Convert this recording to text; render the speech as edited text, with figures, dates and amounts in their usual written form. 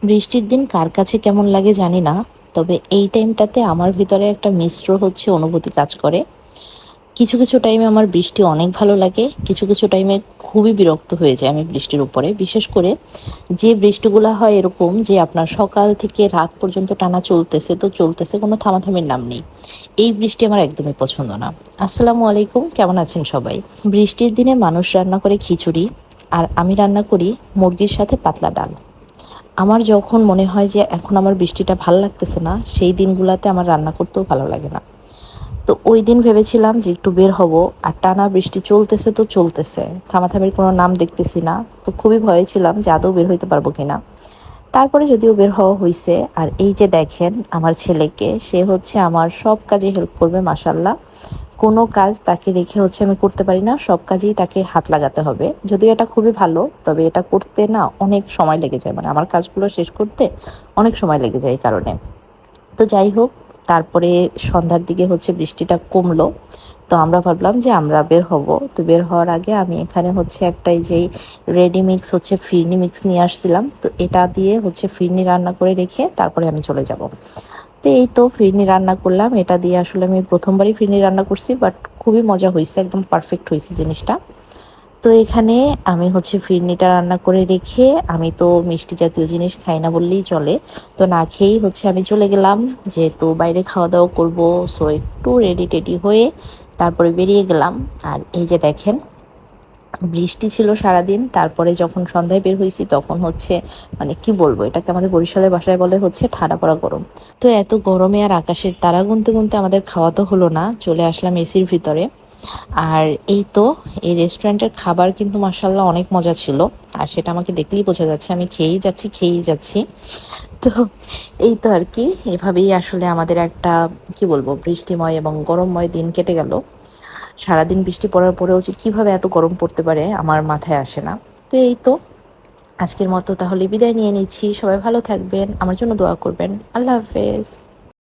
বৃষ্টির দিন কার কাছে কেমন লাগে জানি না, তবে এই টাইমটাতে আমার ভিতরে একটা মিশ্র অনুভূতি কাজ করে। কিছু কিছু টাইমে আমার বৃষ্টি অনেক ভালো লাগে, কিছু কিছু টাইমে খুবই বিরক্ত হয়ে যায় আমি বৃষ্টির উপরে। বিশেষ করে যে বৃষ্টিগুলো হয় এরকম যে আপনার সকাল থেকে রাত পর্যন্ত টানা চলতেছে, তো চলতেছে, কোনো থামাথামির নাম নেই। এই বৃষ্টি আমার একদমই পছন্দ না। আসসালামু আলাইকুম, কেমন আছেন সবাই? বৃষ্টির দিনে মানুষ রান্না করে খিচুড়ি, আর আমি রান্না করি মুরগির সাথে পাতলা ডাল। আমার যখন মনে হয় যে এখন আমার বৃষ্টিটা ভালো লাগতেছে না, সেই দিনগুলোতে আমার রান্না করতেও ভালো লাগে না। তো ওই দিন ভেবেছিলাম যে একটু বের হব, আর টানা বৃষ্টি চলতেছে তো চলতেছে, থামাথামির কোনো নাম দেখতেছি না। তো খুবই ভয়ে ছিলাম যে আদৌ বের হইতে পারবো কিনা। তারপরে যদিও বের হওয়া হয়েছে। আর এই যে দেখেন আমার ছেলেকে, সে আমার সব কাজে হেল্প করবে মাশাল্লাহ। কোনো কাজ তাকে রেখে আমি করতে পারি না, সব কাজেই তাকে হাত লাগাতে হবে। যদিও এটা খুবই ভালো, তবে এটা করতে না অনেক সময় লেগে যায়, মানে আমার কাজগুলো শেষ করতে অনেক সময় লেগে যায় এই কারণে। তো যাই হোক, তারপরে সন্ধ্যার দিকে বৃষ্টিটা কমলো। তো আমরা ভাবলাম যে আমরা বের হব। তো বের হওয়ার আগে আমি এখানে একটা এই যে রেডি মিক্স ফিরনি মিক্স নিয়ে আসছিলাম, তো এটা দিয়ে ফিরনি রান্না করে রেখে তারপরে আমি চলে যাব। তো এই তো ফিরনি রান্না করলাম, এটা দিয়ে আসলে আমি প্রথমবারই ফিরনি রান্না করছি, বাট খুবই মজা হয়েছে, একদম পারফেক্ট হয়েছে জিনিসটা। তো এখানে আমি ফিরনিটা রান্না করে রেখে, আমি তো মিষ্টি জাতীয় জিনিস খাই না বললেই চলে। তো না খেয়েই আমি চলে গেলাম, যেহেতু বাইরে খাওয়া দাওয়া করবো। সো একটু রেডি টেডি হয়ে তারপরে বেরিয়ে গেলাম। আর এই যে দেখেন, বৃষ্টি ছিল সারাদিন। তারপরে যখন সন্ধ্যায় বের হয়েছি তখন মানে কি বলবো, এটাকে আমাদের বরিশালের ভাষায় বলে ঠাডা পড়া গরম। তো এত গরমে আর আকাশের তারা গুনতে গুনতে আমাদের খাওয়া তো হলো না, চলে আসলাম এসির ভিতরে। আর এই তো, এই রেস্টুরেন্টের খাবার কিন্তু মাশাল্লাহ অনেক মজা ছিল। আর সেটা আমাকে দেখলেই বোঝা যাচ্ছে, আমি খেয়েই যাচ্ছি। তো এই তো আর কি, এভাবেই আসলে আমাদের একটা কি বলবো বৃষ্টিময় এবং গরমময় দিন কেটে গেল। সারাদিন বৃষ্টি পড়ার পরেও যে কীভাবে এত গরম পড়তে পারে আমার মাথায় আসে না। তো এই তো, আজকের মতো তাহলে বিদায় নিয়ে নিচ্ছি। সবাই ভালো থাকবেন, আমার জন্য দোয়া করবেন। আল্লাহ হাফেজ।